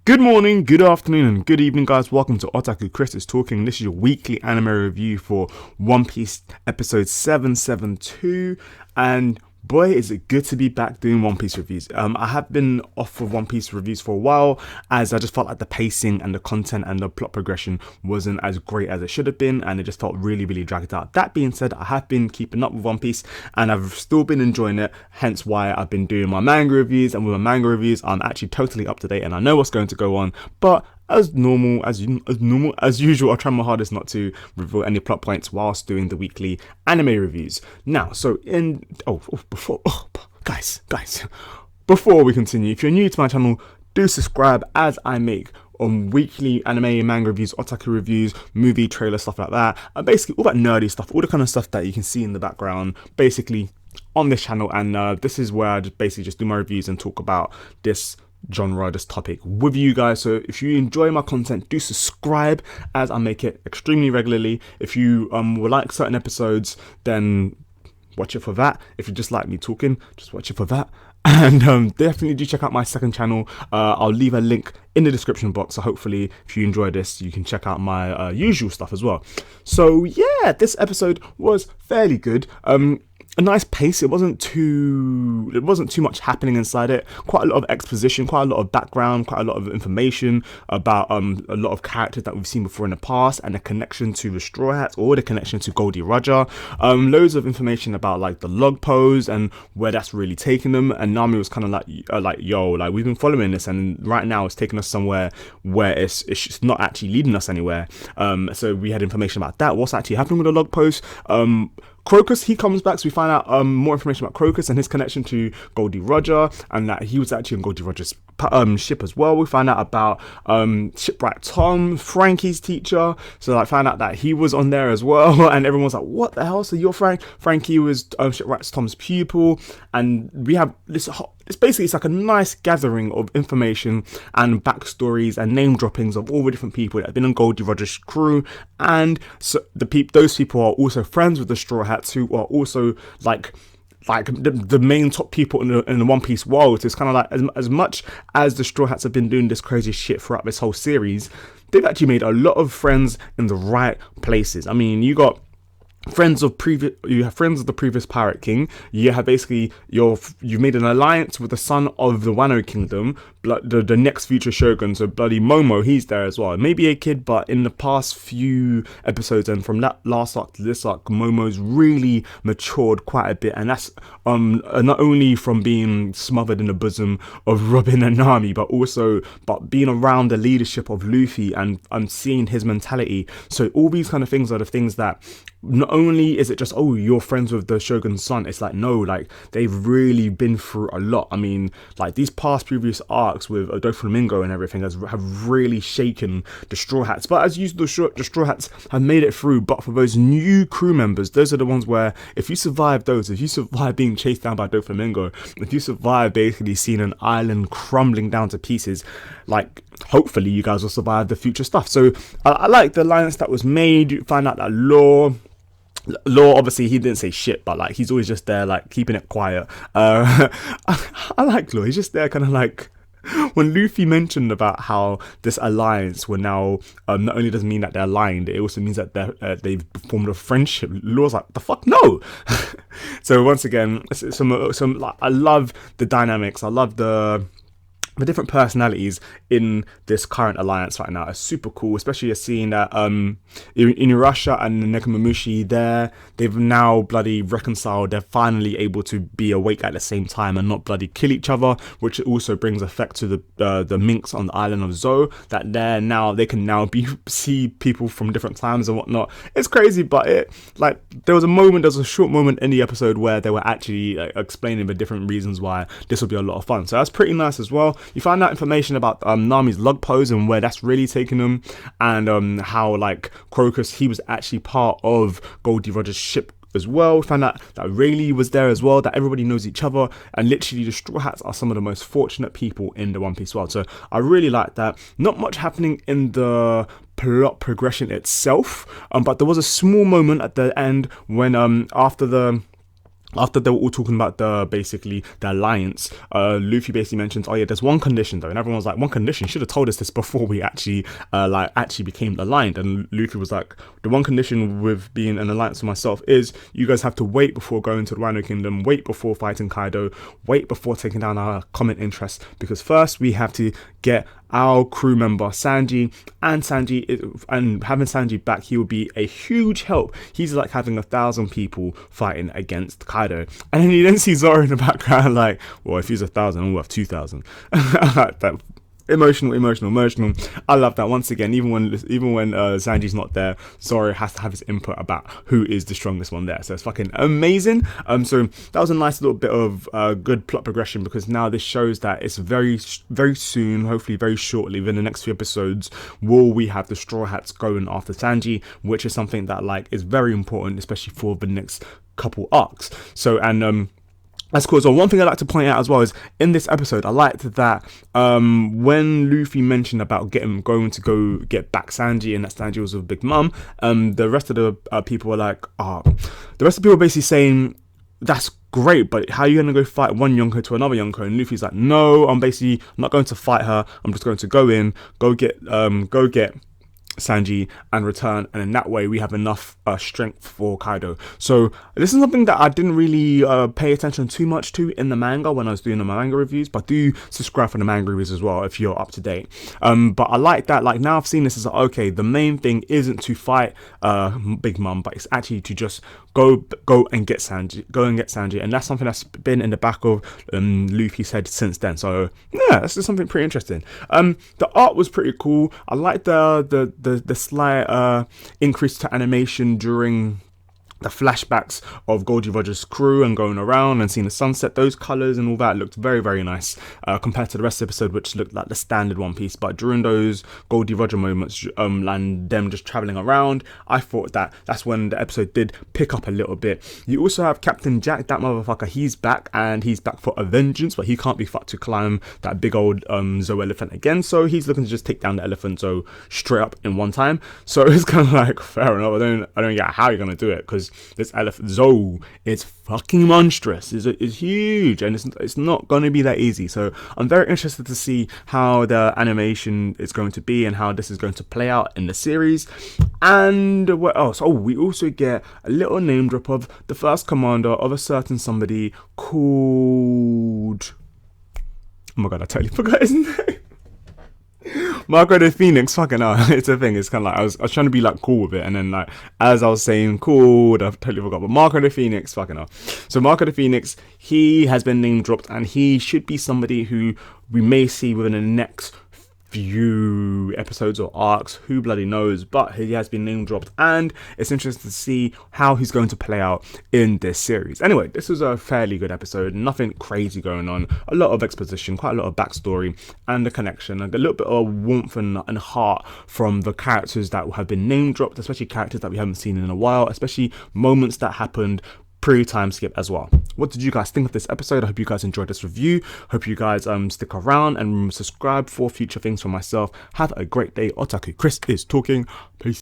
Good morning, good afternoon, and good evening, guys. Welcome to Otaku Chris is Talking. This is your weekly anime review for One Piece episode 772. And boy, is it good to be back doing One Piece reviews. I have been off of One Piece reviews for a while, as I just felt like the pacing and the content and the plot progression wasn't as great as it should have been, and it just felt really dragged out. That being said, I have been keeping up with One Piece, and I've still been enjoying it, hence why I've been doing my manga reviews, and with my manga reviews, I'm actually totally up to date, and I know what's going to go on, but as usual, I'll try my hardest not to reveal any plot points whilst doing the weekly anime reviews. Now, guys, before we continue, if you're new to my channel, do subscribe, as I make weekly anime, manga reviews, otaku reviews, movie trailer, stuff like that, and basically all that nerdy stuff, all the kind of stuff that you can see in the background, basically on this channel. And this is where I just do my reviews and talk about this genre, this topic with you guys. So if you enjoy my content, do subscribe, as I make it extremely regularly. If you would like certain episodes, then watch it for that. If you just like me talking, just watch it for that. And definitely do check out my second channel. I'll leave a link in the description box, so hopefully if you enjoy this, you can check out my usual stuff as well. So yeah, this episode was fairly good. A nice pace. It wasn't too much happening inside it. Quite a lot of exposition, quite a lot of background, quite a lot of information about a lot of characters that we've seen before in the past, and the connection to the Straw Hats, or the connection to Goldie Roger. Loads of information about like the log pose and where that's really taking them. And Nami was kind of like yo, like we've been following this, and right now it's taking us somewhere where it's just not actually leading us anywhere. So we had information about that. What's actually happening with the log pose? Crocus, he comes back, so we find out more information about Crocus and his connection to Goldie Roger, and that he was actually on Goldie Roger's ship as well. We find out about Shipwright Tom, Frankie's teacher, so like find out that he was on there as well, and everyone's like, what the hell? So you're Frankie was Shipwright Tom's pupil, and we have this. It's like a nice gathering of information and backstories and name droppings of all the different people that have been on Goldie Roger's crew, and so those people are also friends with the Straw Hats, who are also like the main top people in the One Piece world. So it's kind of like as much as the Straw Hats have been doing this crazy shit throughout this whole series, they've actually made a lot of friends in the right places. I mean, you have friends of the previous Pirate King. You have basically you've made an alliance with the son of the Wano Kingdom, the next future shogun. So bloody Momo, he's there as well. Maybe a kid, but in the past few episodes and from that last arc to this arc, Momo's really matured quite a bit, and that's not only from being smothered in the bosom of Robin and Nami, but being around the leadership of Luffy and seeing his mentality. So all these kind of things are the things that, not only is it just, oh, you're friends with the Shogun's son, it's like, no, like they've really been through a lot. I mean, like these previous arcs with Doflamingo and everything have really shaken the Straw Hats. But as usual, the Straw Hats have made it through. But for those new crew members, those are the ones where if you survive being chased down by Doflamingo, if you survive basically seeing an island crumbling down to pieces, like hopefully you guys will survive the future stuff. So I like the alliance that was made. You find out that Law, obviously he didn't say shit, but like he's always just there like keeping it quiet. I like Law. He's just there kind of like, when Luffy mentioned about how this alliance will now not only doesn't mean that they're aligned, it also means that they've formed a friendship. Law's like, the fuck, no. So once again, I love the dynamics. I love the different personalities in this current alliance right now. It's super cool, especially seeing that Inuyasha and Nekomamushi they've now bloody reconciled. They're finally able to be awake at the same time and not bloody kill each other, which also brings effect to the minks on the island of Zou, that they can now see people from different times and whatnot. It's crazy, but there was a short moment in the episode where they were actually explaining the different reasons why this will be a lot of fun. So that's pretty nice as well. You find out information about Nami's log pose and where that's really taken them, and how like Crocus, he was actually part of Goldie Roger's ship as well. We found out that Rayleigh was there as well, that everybody knows each other, and literally the Straw Hats are some of the most fortunate people in the One Piece world. So I really like that. Not much happening in the plot progression itself, but there was a small moment at the end when after the after they were all talking about the alliance, Luffy basically mentions, oh yeah, there's one condition though, and everyone was like, one condition? You should have told us this before we actually became aligned. And Luffy was like, the one condition with being an alliance with myself is you guys have to wait before going to the Rhino Kingdom, wait before fighting Kaido, wait before taking down our common interests, because first we have to get our crew member Sanji, and having Sanji back, he will be a huge help. He's like having 1,000 people fighting against Kaido. And then you then see Zoro in the background like, well, if he's 1,000, I'm worth 2,000. That emotional. I love that. Once again, even when Sanji's not there, Zoro has to have his input about who is the strongest one there. So it's fucking amazing. So that was a nice little bit of good plot progression, because now this shows that it's very soon, hopefully very shortly, within the next few episodes, will we have the Straw Hats going after Sanji, which is something that like is very important, especially for the next couple arcs. So that's cool. So one thing I'd like to point out as well is in this episode, I liked that when Luffy mentioned about going to go get back Sanji, and that Sanji was with Big Mom, the rest of the people were like, the rest of the people were basically saying, that's great, but how are you going to go fight one Yonko to another Yonko? And Luffy's like, no, I'm not going to fight her. I'm just going to go get Sanji and return, and in that way we have enough strength for Kaido. So this is something that I didn't really pay attention too much to in the manga when I was doing the manga reviews, but do subscribe for the manga reviews as well if you're up to date. But I like that, like now I've seen this as like, okay, the main thing isn't to fight Big Mom, but it's actually to just go and get Sanji, and that's something that's been in the back of Luffy's head since then. So yeah, that's just something pretty interesting. The art was pretty cool. I like the slight increase to animation during the flashbacks of Goldie Roger's crew and going around and seeing the sunset. Those colours and all that looked very, very nice compared to the rest of the episode, which looked like the standard One Piece. But during those Goldie Roger moments and them just travelling around, I thought that's when the episode did pick up a little bit. You also have Captain Jack, that motherfucker, he's back, and he's back for a vengeance, but he can't be fucked to climb that big old Zoe elephant again, so he's looking to just take down the elephant Zoe straight up in one time. So it's kind of like, fair enough, I don't get how you're going to do it, because this elephant Zoe is fucking monstrous. It's huge, and it's not going to be that easy. So I'm very interested to see how the animation is going to be and how this is going to play out in the series. And what else? Oh, we also get a little name drop of the first commander of a certain somebody called, oh my god, I totally forgot his name. Marco the Phoenix, fucking hell, it's a thing. It's kind of like I was trying to be like cool with it, and then like as I was saying cool, I totally forgot. But Marco the Phoenix, fucking hell. So Marco the Phoenix, he has been name dropped, and he should be somebody who we may see within the next few episodes or arcs, who bloody knows, but he has been name dropped, and it's interesting to see how he's going to play out in this series. Anyway, this was a fairly good episode, nothing crazy going on, a lot of exposition, quite a lot of backstory and a connection, and a little bit of warmth and heart from the characters that have been name dropped, especially characters that we haven't seen in a while, especially moments that happened pre-time skip as well. What did you guys think of this episode? I hope you guys enjoyed this review. Hope you guys stick around and subscribe for future things from myself. Have a great day. Otaku Chris is talking. Peace.